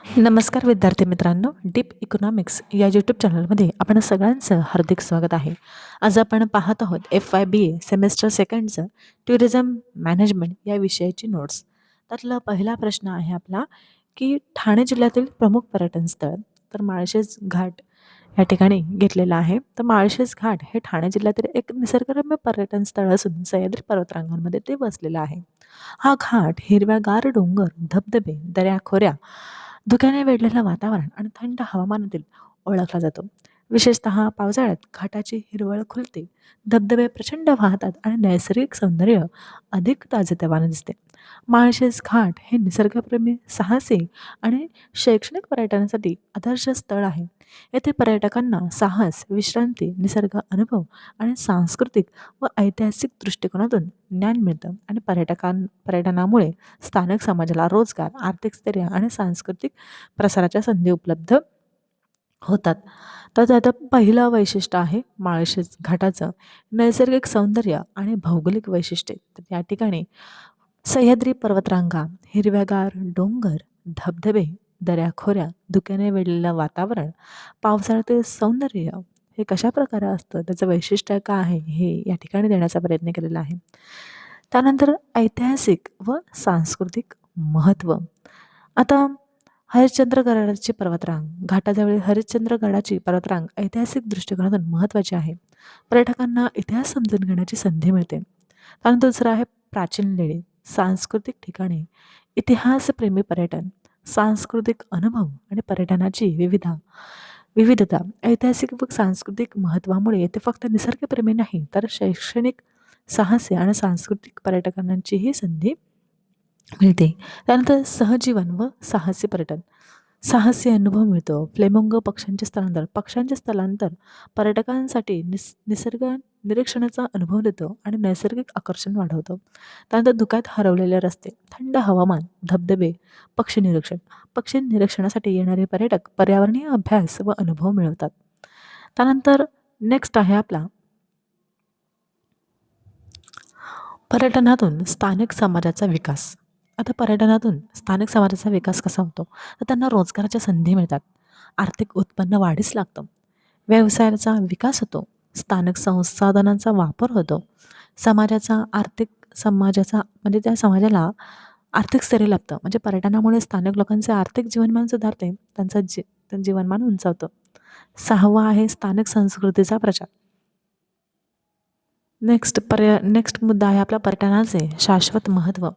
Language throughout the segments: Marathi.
नमस्कार विद्यार्थी मित्रांनो, डीप इकॉनॉमिक्स या यूट्यूब चॅनलमध्ये आपण सगळ्यांचं हार्दिक स्वागत आहे. आज आपण पाहत आहोत FYBA सेमेस्टर सेकंडचं टुरिझम मॅनेजमेंट या विषयाची नोट्स. त्यातला पहिला प्रश्न आहे आपला, की ठाणे जिल्ह्यातील प्रमुख पर्यटन स्थळ तर माळशेज घाट या ठिकाणी घेतलेला आहे. तर माळशेज घाट हे ठाणे जिल्ह्यातील एक निसर्गरम्य पर्यटन स्थळ असून सह्याद्री पर्वतरांगांमध्ये ते वसलेलं आहे. हा घाट हिरव्यागार डोंगर, धबधबे, दऱ्याखोऱ्या, धुक्याने वेढलेलं वातावरण आणि थंड हवामानातील ओळखला जातो. विशेषतः पावसाळ्यात घाटाची हिरवळ खुलते, धबधबे प्रचंड वाहतात आणि नैसर्गिक सौंदर्य अधिक ताजेतवाने दिसते. माळशेज घाट हे निसर्गप्रेमी, साहसी आणि शैक्षणिक पर्यटनासाठी आदर्श स्थळ आहे. येथे पर्यटकांना साहस, विश्रांती, निसर्ग अनुभव आणि सांस्कृतिक व ऐतिहासिक दृष्टिकोनातून ज्ञान मिळतं आणि पर्यटनामुळे स्थानिक समाजाला रोजगार, आर्थिक स्थैर्य आणि सांस्कृतिक प्रसाराच्या संधी उपलब्ध होतात. तर त्यात पहिलं वैशिष्ट्य आहे माळशेज घाटाचं नैसर्गिक सौंदर्य आणि भौगोलिक वैशिष्ट्ये. तर या ठिकाणी सह्याद्री पर्वतरांगा, हिरव्यागार डोंगर, धबधबे, दऱ्याखोऱ्या, धुक्याने वेढलेलं वातावरण, पावसाळ्यातील सौंदर्य हे कशाप्रकारे असतं, त्याचं वैशिष्ट्य काय आहे, हे या ठिकाणी देण्याचा प्रयत्न केलेला आहे. त्यानंतर ऐतिहासिक व सांस्कृतिक महत्त्व. आता हरिश्चंद्रगडाची पर्वतरांग घाटाजवळील हरिश्चंद्रगडाची पर्वतरांग ऐतिहासिक दृष्टिकोनातून महत्त्वाची आहे. पर्यटकांना इतिहास समजून घेण्याची संधी मिळते. त्यानंतर दुसरं आहे प्राचीन लेणी, सांस्कृतिक ठिकाणे, इतिहासप्रेमी पर्यटन, सांस्कृतिक अनुभव आणि पर्यटनाची विविधता. ऐतिहासिक व सांस्कृतिक महत्त्वामुळे येथे फक्त निसर्गप्रेमी नाही, तर शैक्षणिक, साहसी आणि सांस्कृतिक पर्यटकांचीही संधी मिळते. त्यानंतर सहजीवन व साहसी पर्यटन. साहसी अनुभव मिळतो. फ्लेमिंगो पक्ष्यांचे स्थलांतर पर्यटकांसाठी निसर्ग निरीक्षणाचा अनुभव देतो आणि नैसर्गिक आकर्षण वाढवतो. त्यानंतर धुक्यात हरवलेले रस्ते, थंड हवामान, धबधबे, पक्षी निरीक्षण. पक्षी निरीक्षणासाठी येणारे पर्यटक पर्यावरणीय अभ्यास व अनुभव मिळवतात. त्यानंतर नेक्स्ट आहे आपला पर्यटनातून स्थानिक समाजाचा विकास. आता पर्यटनातून स्थानिक समाजाचा विकास कसा होतो? तर त्यांना रोजगाराच्या संधी मिळतात. आर्थिक उत्पन्न वाढीस लागतं. व्यवसायाचा विकास होतो. स्थानिक संसाधनांचा वापर होतो. समाजाचा म्हणजे त्या समाजाला आर्थिक स्थैर्य लाभतं. म्हणजे पर्यटनामुळे स्थानिक लोकांचे आर्थिक जीवनमान सुधारते. त्यांचं जीवनमान उंचावतं. 6वा आहे स्थानिक संस्कृतीचा प्रचार. नेक्स्ट मुद्दा आहे आपला पर्यटनाचे शाश्वत महत्त्व.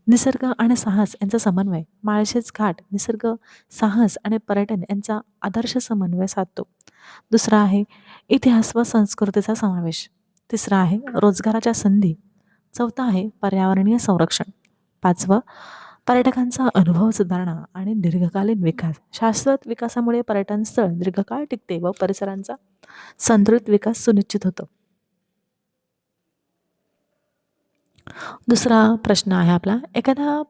निसर्ग आणि साहस यांचा समन्वय. माळशेज घाट निसर्ग, साहस आणि पर्यटन यांचा आदर्श समन्वय साधतो. दुसरा आहे इतिहास व संस्कृतीचा समावेश. तिसरा आहे रोजगाराच्या संधी. चौथा आहे पर्यावरणीय संरक्षण. 5वं पर्यटकांचा अनुभव सुधारणा आणि दीर्घकालीन विकास. शाश्वत विकासामुळे पर्यटन स्थळ दीर्घकाळ टिकते व परिसरांचा संतुलित विकास सुनिश्चित होतो. दुसरा प्रश्न आहे आपला, एखाद्या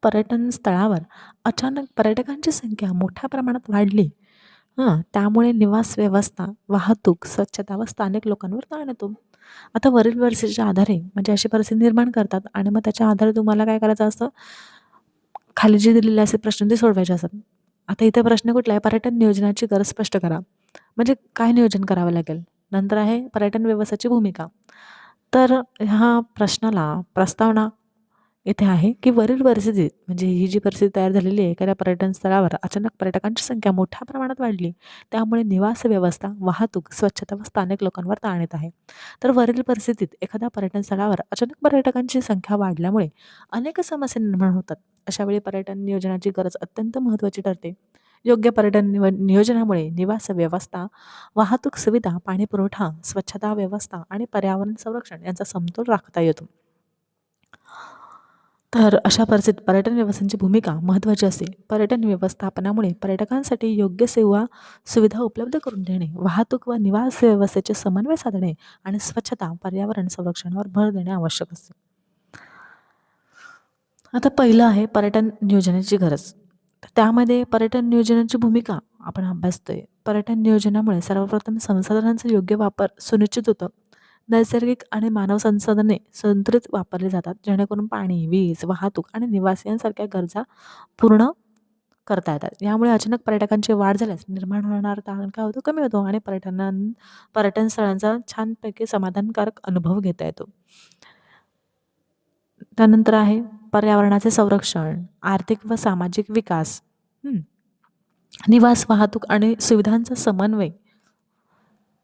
पर्यटन स्थळावर अचानक पर्यटकांची संख्या मोठ्या प्रमाणात वाढली, त्यामुळे निवास व्यवस्था, वाहतूक, स्वच्छता व स्थानिक लोकांवर ताण येतो. आता वरील परिस्थितीच्या आधारे म्हणजे अशी परिस्थिती निर्माण करतात आणि मग त्याच्या आधारे तुम्हाला काय करायचं असतं, खाली जे दिलेले असे प्रश्न ते सोडवायचे असतात. आता इथे प्रश्न कुठला आहे, पर्यटन नियोजनाची गरज स्पष्ट करा. म्हणजे काय नियोजन करावं लागेल. नंतर आहे पर्यटन व्यवसायाची भूमिका. तर ह्या प्रश्नाला प्रस्तावना येथे आहे, की वरील परिस्थितीत म्हणजे ही जी परिस्थिती तयार झालेली आहे, एखाद्या पर्यटन स्थळावर अचानक पर्यटकांची संख्या मोठ्या प्रमाणात वाढली, त्यामुळे निवास व्यवस्था, वाहतूक, स्वच्छता व स्थानिक लोकांवर ताण येत आहे. तर वरील परिस्थितीत एखाद्या पर्यटन स्थळावर अचानक पर्यटकांची संख्या वाढल्यामुळे अनेक समस्या निर्माण होतात. अशावेळी पर्यटन नियोजनाची गरज अत्यंत महत्त्वाची ठरते. योग्य पर्यटन नियोजनामुळे निवास व्यवस्था, वाहतूक सुविधा, पाणी पुरवठा, स्वच्छता व्यवस्था आणि पर्यावरण संरक्षण यांचा समतोल राखता येतो. तर अशा परिस्थितीत पर्यटन व्यवस्थांची भूमिका महत्त्वाची असते. पर्यटन व्यवस्थापनामुळे पर्यटकांसाठी योग्य सेवा सुविधा उपलब्ध करून देणे, वाहतूक व निवास व्यवस्थेचे समन्वय साधणे आणि स्वच्छता, पर्यावरण संरक्षणावर भर देणे आवश्यक असते. आता पहिलं आहे पर्यटन नियोजनाची गरज. तर त्यामध्ये पर्यटन नियोजनाची भूमिका आपण अभ्यासतोय. पर्यटन नियोजनामुळे सर्वप्रथम संसाधनांचा योग्य वापर सुनिश्चित होतं. नैसर्गिक आणि मानव संसाधने संतुलित वापरली जातात, जेणेकरून पाणी, वीज, वाहतूक आणि निवास यांसारख्या गरजा पूर्ण करता येतात. यामुळे अचानक पर्यटकांची वाढ झाल्यास निर्माण होणारा ताण काय होतो, कमी होतो आणि पर्यटन स्थळांचा छानपैकी समाधानकारक अनुभव घेता येतो. त्यानंतर आहे पर्यावरणाचे संरक्षण, आर्थिक व सामाजिक विकास, हं, निवास, वाहतूक आणि सुविधांचा समन्वय.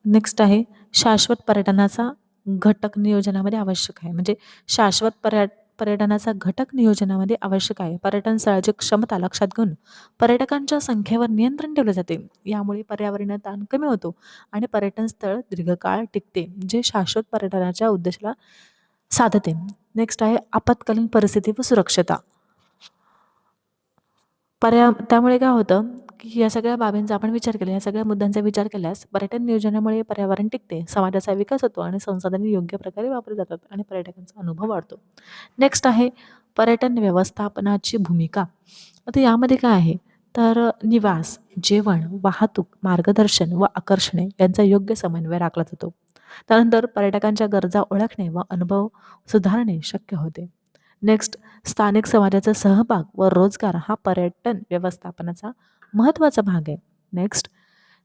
नेक्स्ट आहे शाश्वत पर्यटनाचा घटक नियोजनामध्ये आवश्यक आहे. म्हणजे शाश्वत पर्यटनाचा घटक नियोजनामध्ये आवश्यक आहे. पर्यटन स्थळाची क्षमता लक्षात घेऊन पर्यटकांच्या संख्येवर नियंत्रण ठेवले जाते. यामुळे पर्यावरणीय ताण कमी होतो आणि पर्यटन स्थळ दीर्घकाळ टिकते, जे शाश्वत पर्यटनाच्या उद्देशाला साधते. नेक्स्ट आहे आपत्कालीन परिस्थिती व सुरक्षता. त्यामुळे काय होतं, की या सगळ्या बाबींचा आपण विचार केला, या सगळ्या मुद्द्यांचा विचार केल्यास पर्यटन नियोजनामुळे पर्यावरण टिकते, समाजाचा विकास होतो आणि संसाधने योग्य प्रकारे वापरली जातात आणि पर्यटकांचा अनुभव वाढतो. नेक्स्ट आहे पर्यटन व्यवस्थापनाची भूमिका. आता यामध्ये काय आहे, तर निवास, जेवण, वाहतूक, मार्गदर्शन व आकर्षणे यांचा योग्य समन्वय राखला जातो. त्यानंतर पर्यटकांच्या गरजा ओळखणे व अनुभव सुधारणे शक्य होते. नेक्स्ट स्थानिक समाजाचा सहभाग व रोजगार हा पर्यटन व्यवस्थापनाचा महत्त्वाचा भाग आहे. नेक्स्ट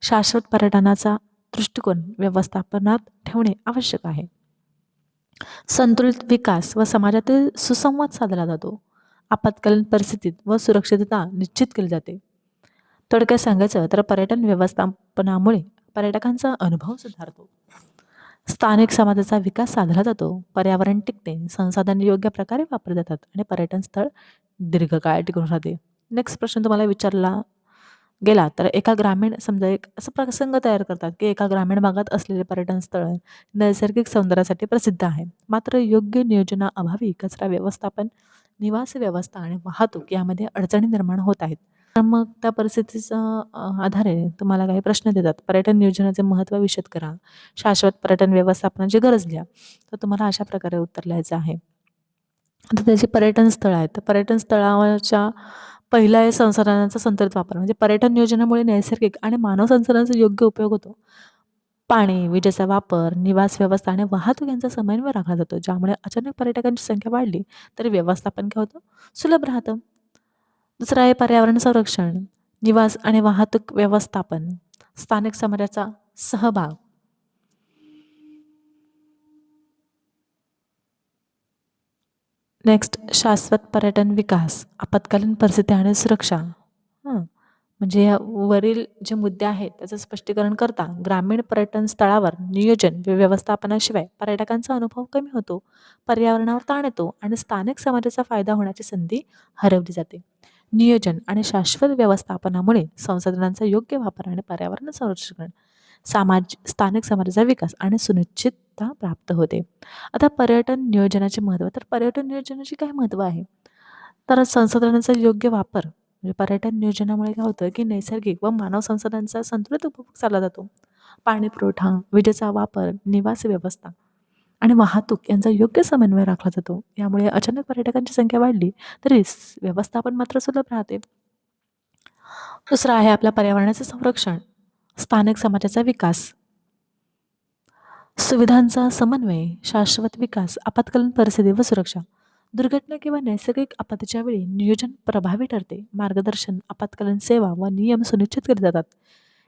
शाश्वत पर्यटनाचा दृष्टिकोन व्यवस्थापनात ठेवणे आवश्यक आहे. संतुलित विकास व समाजातील सुसंवाद साधला जातो. आपत्कालीन परिस्थितीत व सुरक्षितता निश्चित केली जाते. थोडक्यात सांगायचं तर पर्यटन व्यवस्थापनामुळे पर्यटकांचा अनुभव सुधारतो. स्थानिक समाजाचा विकास साधला जातो, पर्यावरण टिकते, संसाधने योग्य प्रकारे वापरले जातात आणि पर्यटन स्थळ दीर्घकाळ टिकून राहते. नेक्स्ट प्रश्न तुम्हाला विचारला गेला तर एका ग्रामीण समजा एक असा प्रसंग तयार करतात, की एका ग्रामीण भागात असलेले पर्यटन स्थळ नैसर्गिक सौंदर्यासाठी प्रसिद्ध आहे. मात्र योग्य नियोजनाअभावी कचरा व्यवस्थापन, निवास व्यवस्था आणि वाहतूक यामध्ये अडचणी निर्माण होत आहेत. तर मग त्या परिस्थितीचा आधारे तुम्हाला काही प्रश्न देतात. पर्यटन नियोजनाचे महत्त्व विशद करा. शाश्वत पर्यटन व्यवस्थापनाची गरज लिहा. तर तुम्हाला अशा प्रकारे उत्तर लिहायचं आहे. आता त्याची पर्यटन स्थळं आहेत. तर पर्यटन स्थळाच्या पहिलं आहे संसाधनांचा संतुलित वापर. म्हणजे पर्यटन नियोजनामुळे नैसर्गिक आणि मानव संसाधनांचा योग्य उपयोग होतो. पाणी, विजेचा वापर, निवास व्यवस्था आणि वाहतूक यांचा समन्वय राखला जातो. ज्यामुळे अचानक पर्यटकांची संख्या वाढली तरी व्यवस्थापन काय होतं, सुलभ राहतं. दुसरं आहे पर्यावरण संरक्षण, निवास आणि वाहतूक व्यवस्थापन, स्थानिक समाजाचा सहभाग. नेक्स्ट शाश्वत पर्यटन विकास, आपत्कालीन परिस्थिती आणि सुरक्षा. हं. म्हणजे या वरील जे मुद्दे आहेत त्याचं स्पष्टीकरण करता ग्रामीण पर्यटन स्थळावर नियोजन व्यवस्थापनाशिवाय पर्यटकांचा अनुभव कमी होतो, पर्यावरणावर ताण येतो आणि स्थानिक समाजाचा फायदा होण्याची संधी हरवली जाते. नियोजन आणि शाश्वत व्यवस्थापनामुळे संसाधनांचा योग्य वापर आणि पर्यावरण संरक्षण, स्थानिक समाजाचा विकास आणि सुनिश्चितता प्राप्त होते. आता पर्यटन नियोजनाचे महत्त्व, तर पर्यटन नियोजनाचे काय महत्त्व आहे, तर संसाधनांचा योग्य वापर. म्हणजे पर्यटन नियोजनामुळे काय होतं, की नैसर्गिक व मानव संसाधनांचा संतुलित उपभोग साधला जातो. पाणी पुरवठा, विजेचा वापर, निवास व्यवस्था आणि वाहतूक यांचा योग्य समन्वय राखला जातो. यामुळे अचानक पर्यटकांची संख्या वाढली तरी व्यवस्थापन मात्र सुलभ राहते. दुसरं आहे आपल्या पर्यावरणाचे संरक्षण, स्थानिक समाजाचा विकास, सुविधांचा समन्वय, शाश्वत विकास, आपत्कालीन परिस्थिती व सुरक्षा. दुर्घटना किंवा नैसर्गिक आपत्तीच्या वेळी नियोजन प्रभावी ठरते. मार्गदर्शन, आपत्कालीन सेवा व नियम सुनिश्चित केले जातात,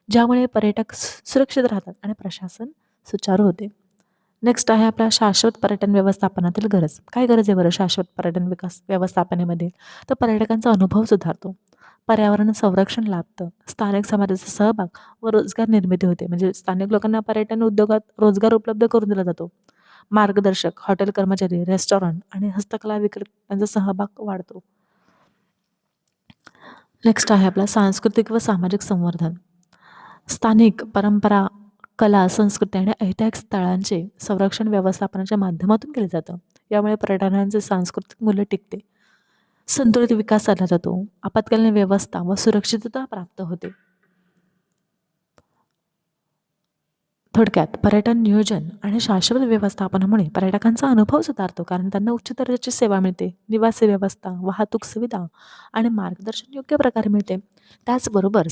ज्यामुळे पर्यटक सुरक्षित राहतात आणि प्रशासन सुचारू होते. नेक्स्ट आहे आपल्या शाश्वत पर्यटन व्यवस्थापनातील गरज. काय गरज आहे बरं शाश्वत पर्यटन विकास व्यवस्थापनेमध्ये? तर पर्यटकांचा अनुभव सुधारतो, पर्यावरण संरक्षण लाभतं, स्थानिक समाजाचा सहभाग व रोजगार निर्मिती होते. म्हणजे स्थानिक लोकांना पर्यटन उद्योगात रोजगार उपलब्ध करून दिला जातो. मार्गदर्शक, हॉटेल कर्मचारी, रेस्टॉरंट आणि हस्तकला विक्रेत्यांचा सहभाग वाढतो. नेक्स्ट आहे आपला सांस्कृतिक व सामाजिक संवर्धन. स्थानिक परंपरा, कला, संस्कृती आणि ऐतिहासिक स्थळांचे संरक्षण व्यवस्थापनाच्या माध्यमातून केले जातं. यामुळे पर्यटनाचे सांस्कृतिक मूल्य टिकते, संतुलित विकास साधला जातो, आपत्कालीन व्यवस्था व सुरक्षितता प्राप्त होते. थोडक्यात पर्यटन नियोजन आणि शाश्वत व्यवस्थापनामुळे पर्यटकांचा अनुभव सुधारतो, कारण त्यांना उच्च दर्जाची सेवा मिळते, निवासी व्यवस्था, वाहतूक सुविधा आणि मार्गदर्शन योग्य प्रकारे मिळते. त्याचबरोबर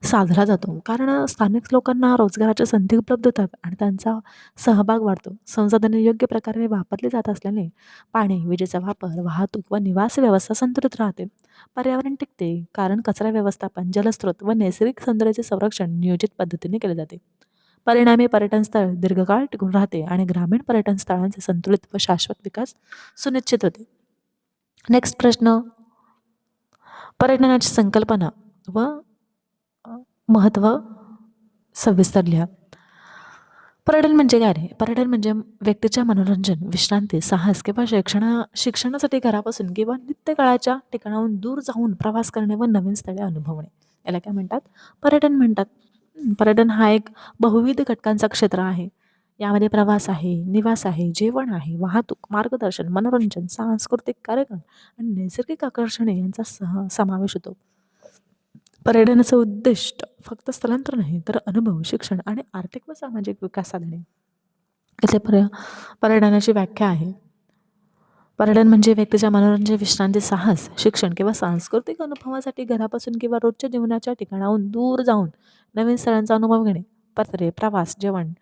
साधला जातो. कारण स्थानिक लोकांना रोजगाराच्या संधी उपलब्ध होतात आणि त्यांचा सहभाग वाढतो. संसाधने योग्य प्रकारे वापरली जात असल्याने पाणी, विजेचा वापर, वाहतूक व निवास व्यवस्था संतुलित राहते. पर्यावरण टिकते कारण कचरा व्यवस्थापन, जलस्रोत व नैसर्गिक सौंदर्याचे संरक्षण नियोजित पद्धतीने केले जाते. परिणामी पर्यटन स्थळ दीर्घकाळ टिकून राहते आणि ग्रामीण पर्यटन स्थळांचे संतुलित व शाश्वत विकास सुनिश्चित होते. नेक्स्ट प्रश्न, पर्यटनाची संकल्पना व महत्त्व सविस्तर लिहा. पर्यटन म्हणजे काय रे? पर्यटन म्हणजे व्यक्तीच्या मनोरंजन, विश्रांती, साहस किंवा शिक्षणासाठी घरापासून किंवा नित्यकाळाच्या ठिकाणाहून दूर जाऊन प्रवास करणे व नवीन स्थळे अनुभवणे. याला काय म्हणतात? पर्यटन म्हणतात. पर्यटन हा एक बहुविध घटकांचा क्षेत्र आहे. यामध्ये प्रवास आहे, निवास आहे, जेवण आहे, वाहतूक, मार्गदर्शन, मनोरंजन, सांस्कृतिक कार्यक्रम आणि नैसर्गिक आकर्षणे यांचा समावेश होतो. पर्यटनाचं उद्दिष्ट फक्त स्थलांतर नाही, तर अनुभव, शिक्षण आणि आर्थिक व सामाजिक विकास साधणे. इथे पर्यटनाची व्याख्या आहे. पर्यटन म्हणजे व्यक्तीच्या मनोरंजन, विश्रांती, साहस, शिक्षण किंवा सांस्कृतिक अनुभवासाठी घरापासून किंवा रोजच्या जीवनाच्या ठिकाणाहून दूर जाऊन नवीन स्थळांचा अनुभव घेणे. पत्रे, प्रवास, जेवण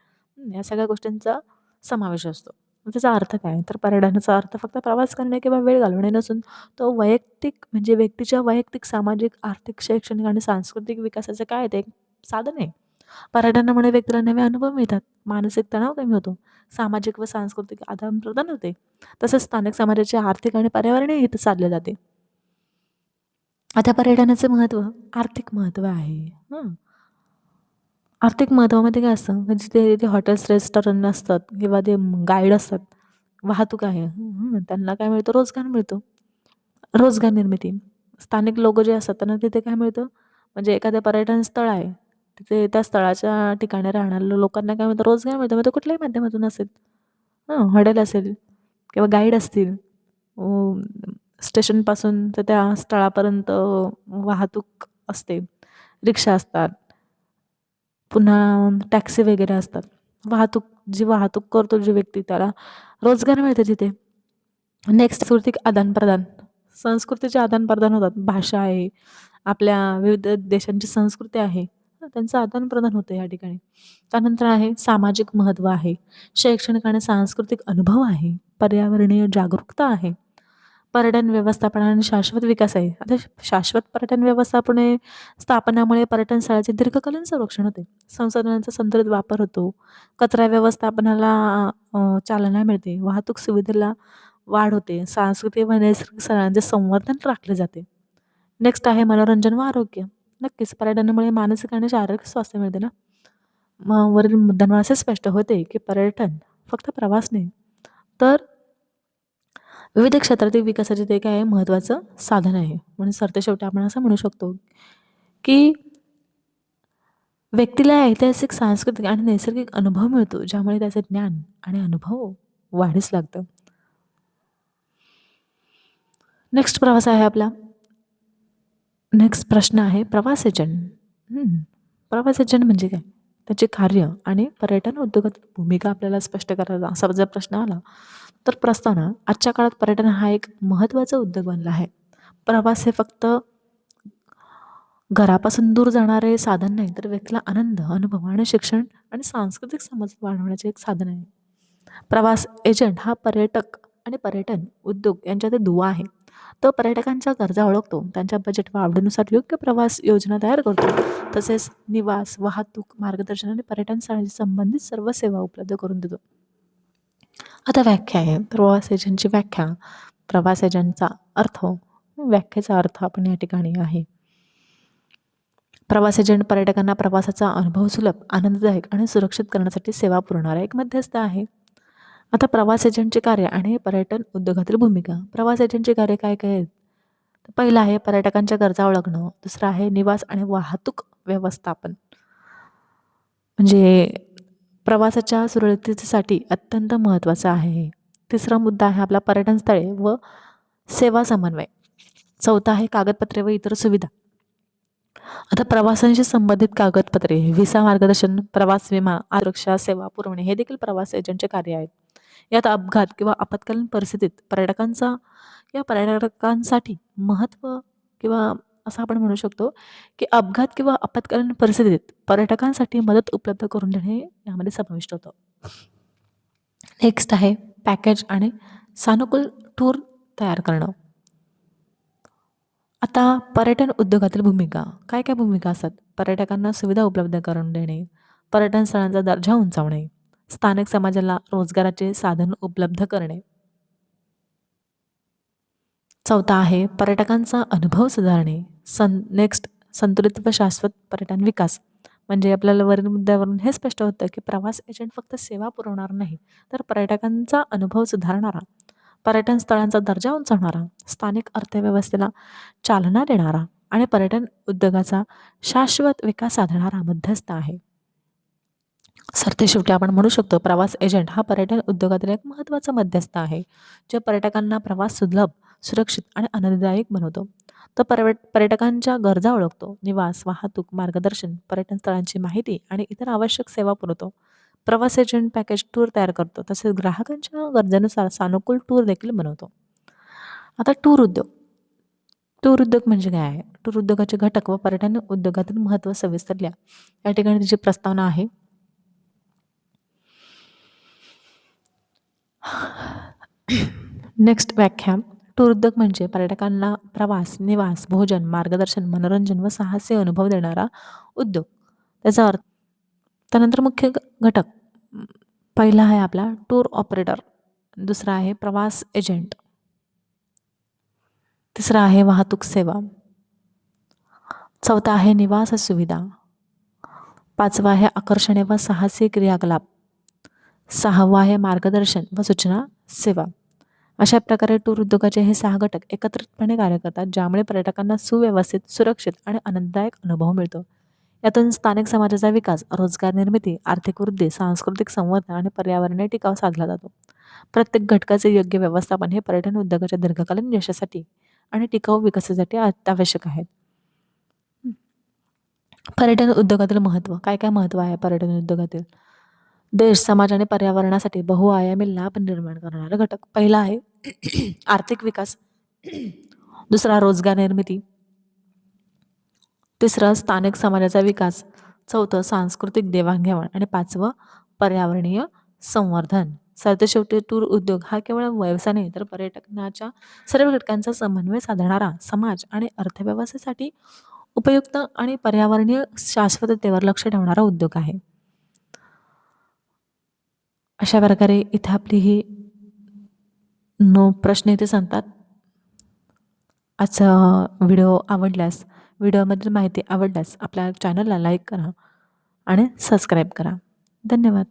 या सगळ्या गोष्टींचा समावेश असतो. त्याचा अर्थ काय? तर पर्यटनाचा अर्थ फक्त प्रवास करणे किंवा वेळ घालवणे नसून तो वैयक्तिक म्हणजे व्यक्तीच्या वैयक्तिक, सामाजिक, आर्थिक, शैक्षणिक आणि सांस्कृतिक विकासाचं काय ते एक साधन आहे. पर्यटनामुळे व्यक्तीला नवे अनुभव मिळतात, मानसिक तणाव कमी होतो, सामाजिक व सांस्कृतिक आदान-प्रदान होते. तसेच स्थानिक समाजाचे आर्थिक आणि पर्यावरणीय हित साधले जाते. आता पर्यटनाचे महत्त्व, आर्थिक महत्त्व आहे. आर्थिक महत्त्वामध्ये काय असतं, म्हणजे ते हॉटेल्स, रेस्टॉरंट असतात किंवा ते गाईड असतात, वाहतूक आहे. त्यांना काय मिळतं? रोजगार मिळतो. रोजगार निर्मिती. स्थानिक लोकं जे असतात त्यांना तिथे काय मिळतं? म्हणजे एखादं पर्यटन स्थळ आहे, तिथे त्या स्थळाच्या ठिकाणी राहणाऱ्या लोकांना काय मिळतं? रोजगार मिळतो. मग तो कुठल्याही माध्यमातून असेल. हॉटेल असेल किंवा गाईड असतील. स्टेशनपासून तर त्या स्थळापर्यंत वाहतूक असते. रिक्षा असतात. पुन्हा टॅक्सी वगैरे असतात. वाहतूक करतो जो व्यक्ती त्याला रोजगार मिळते तिथे. नेक्स्ट सांस्कृतिक आदान-प्रदान. संस्कृतीचे आदान-प्रदान होतात. भाषा आहे, आपल्या विविध देशांची संस्कृती आहे. त्यांचं आदान-प्रदान होतं या ठिकाणी. त्यानंतर आहे सामाजिक महत्त्व आहे, शैक्षणिक आणि सांस्कृतिक अनुभव आहे, पर्यावरणीय जागरूकता आहे, पर्यटन व्यवस्थापन आणि शाश्वत विकास आहे. आता शाश्वत पर्यटन स्थापनामुळे पर्यटन स्थळाचे दीर्घकालीन संरक्षण होते. संसाधनांचा संतुलित वापर होतो. कचरा व्यवस्थापनाला चालना मिळते. वाहतूक सुविधेला वाढ होते. सांस्कृतिक व नैसर्गिक स्थळांचे संवर्धन राखले जाते. नेक्स्ट आहे मनोरंजन व आरोग्य. नक्कीच पर्यटनामुळे मानसिक आणि शारीरिक स्वास्थ्य मिळते ना. मग वरील मुद्द्यांवर असे स्पष्ट होते की पर्यटन फक्त प्रवास नाही, तर विविध क्षेत्रातील विकासाचे ते काय आहे महत्त्वाचं साधन आहे. म्हणून सरतेशेवटी आपण असं म्हणू शकतो की व्यक्तीला ऐतिहासिक, सांस्कृतिक आणि नैसर्गिक अनुभव मिळतो, ज्यामुळे त्याचे ज्ञान आणि अनुभव वाढीस लागतं. नेक्स्ट प्रवास आहे आपला. नेक्स्ट प्रश्न आहे प्रवास एजंट. प्रवास एजंट म्हणजे काय? त्याचे कार्य आणि पर्यटन उद्योगात भूमिका आपल्याला स्पष्ट करायला असा जर प्रश्न आला, तर प्रस्तावना आजच्या काळात पर्यटन हा एक महत्त्वाचा उद्योग बनला आहे. प्रवास हे फक्त घरापासून दूर जाणारे साधन नाही, तर व्यक्तीला आनंद, अनुभव आणि शिक्षण आणि सांस्कृतिक समज वाढवण्याचे एक साधन आहे. प्रवास एजंट हा पर्यटक आणि पर्यटन उद्योग यांच्यातील दुवा आहे. तो पर्यटकांच्या गरजा ओळखतो, त्यांच्या बजेट व आवडीनुसार योग्य प्रवास योजना तयार करतो. तसेच निवास, वाहतूक, मार्गदर्शन आणि पर्यटन स्थळांशी संबंधित सर्व सेवा उपलब्ध करून देतो. आता व्याख्या आहे. प्रवास एजंटची व्याख्या. प्रवास एजंटचा अर्थ, व्याख्येचा अर्थ आपण या ठिकाणी आहे. प्रवास एजंट पर्यटकांना प्रवासाचा अनुभव सुलभ, आनंददायक आणि सुरक्षित करण्यासाठी सेवा पुरवणारा एक मध्यस्थ आहे. आता प्रवास एजंटचे कार्य आणि पर्यटन उद्योगातील भूमिका. प्रवास एजंटचे कार्य काय काय आहेत? पहिलं आहे पर्यटकांच्या गरजा ओळखणं. दुसरं आहे निवास आणि वाहतूक व्यवस्थापन. म्हणजे प्रवासाच्या सुरळीततेसाठी अत्यंत महत्त्वाचं आहे. तिसरा मुद्दा आहे आपला पर्यटन स्थळे व सेवा समन्वय. चौथा आहे कागदपत्रे व इतर सुविधा. आता प्रवासांशी संबंधित कागदपत्रे, व्हिसा मार्गदर्शन, प्रवास विमा, सुरक्षा सेवा पुरवणे हे देखील प्रवास एजंटचे कार्य आहेत. यात अपघात किंवा आपत्कालीन परिस्थितीत पर्यटकांसाठी महत्त्व किंवा असं आपण म्हणू शकतो, की अपघात किंवा आपत्कालीन परिस्थितीत पर्यटकांसाठी मदत उपलब्ध करून देणे यामध्ये समाविष्ट होतं. नेक्स्ट आहे पॅकेज आणि सानुकूल टूर तयार करणं. आता पर्यटन उद्योगातील भूमिका, काय काय भूमिका असतात? पर्यटकांना सुविधा उपलब्ध करून देणे, पर्यटन स्थळांचा दर्जा उंचावणे, स्थानिक समाजाला रोजगाराचे साधन उपलब्ध करणे. चौथा आहे पर्यटकांचा अनुभव सुधारणे. नेक्स्ट संतुलित व शाश्वत पर्यटन विकास. म्हणजे आपल्याला वरील मुद्द्यावरून हे स्पष्ट होतं, की प्रवास एजंट फक्त सेवा पुरवणार नाही, तर पर्यटकांचा अनुभव सुधारणारा, पर्यटन स्थळांचा दर्जा उंचावणारा, स्थानिक अर्थव्यवस्थेला चालना देणारा आणि पर्यटन उद्योगाचा शाश्वत विकास साधणारा मध्यस्थ आहे. सरतेशेवटी आपण म्हणू शकतो प्रवास एजंट हा पर्यटन उद्योगातील एक महत्त्वाचा मध्यस्थ आहे, जे पर्यटकांना प्रवास सुलभ, सुरक्षित आणि आनंददायक बनवतो. तो पर्यटकांच्या गरजा ओळखतो, निवास, वाहतूक, मार्गदर्शन, पर्यटन स्थळांची माहिती आणि इतर आवश्यक सेवा पुरवतो. प्रवास एजंट पॅकेज टूर तयार करतो, तसेच ग्राहकांच्या गरजेनुसार सानुकूल टूर देखील बनवतो. आता टूर उद्योग. टूर उद्योग म्हणजे काय आहे? टूर उद्योगाचे घटक व पर्यटन उद्योगातील महत्त्व सविस्तर लिहा. या ठिकाणी त्याची प्रस्तावना आहे. नेक्स्ट व्याख्या. टूर उद्योग म्हणजे पर्यटकांना प्रवास, निवास, भोजन, मार्गदर्शन, मनोरंजन व साहसी अनुभव देणारा उद्योग. त्याचा अर्थ. त्यानंतर मुख्य घटक. पहिला आहे आपला टूर ऑपरेटर, दुसरा आहे प्रवास एजंट, तिसरा आहे वाहतूक सेवा, चौथा आहे निवास सुविधा, पाचवा आहे आकर्षणे व साहसी क्रियाकलाप, सहावा आहे मार्गदर्शन व सूचना सेवा. अशा प्रकारे टूर उद्योगाचे हे 6 घटक एकत्रितपणे कार्य करतात, ज्यामुळे पर्यटकांना सुव्यवस्थित, सुरक्षित आणि आनंददायक अनुभव मिळतो. यातून स्थानिक समाजाचा विकास, रोजगार निर्मिती, आर्थिक वृद्धी, सांस्कृतिक संवर्धन आणि पर्यावरणीय टिकाव साधला जातो. प्रत्येक घटकाचे योग्य व्यवस्थापन हे पर्यटन उद्योगाच्या दीर्घकालीन यशासाठी आणि टिकाऊ विकासासाठी अत्यावश्यक आहे. पर्यटन उद्योगातील महत्त्व. काय काय महत्त्व आहे पर्यटन उद्योगातील? देश, समाज आणि पर्यावरणासाठी बहुआयामी लाभ निर्माण करणारा घटक. पहिला आहे आर्थिक विकास, दुसरा रोजगार निर्मिती, तिसरं स्थानिक समाजाचा विकास, चौथं सांस्कृतिक देवाणघेवाण आणि पाचवं पर्यावरणीय संवर्धन. सरतेशेवटी टूर उद्योग हा केवळ व्यवसाय नाही, तर पर्यटनाच्या सर्व घटकांचा समन्वय साधणारा, समाज आणि अर्थव्यवस्थेसाठी उपयुक्त आणि पर्यावरणीय शाश्वततेवर लक्ष ठेवणारा उद्योग आहे. अशा प्रकारे इथे आपली ही प्रश्न इथे सांगतात. आजचा व्हिडिओ आवडल्यास, व्हिडिओमधील माहिती आवडल्यास आपल्या चॅनलला लाईक करा आणि सबस्क्राईब करा. धन्यवाद.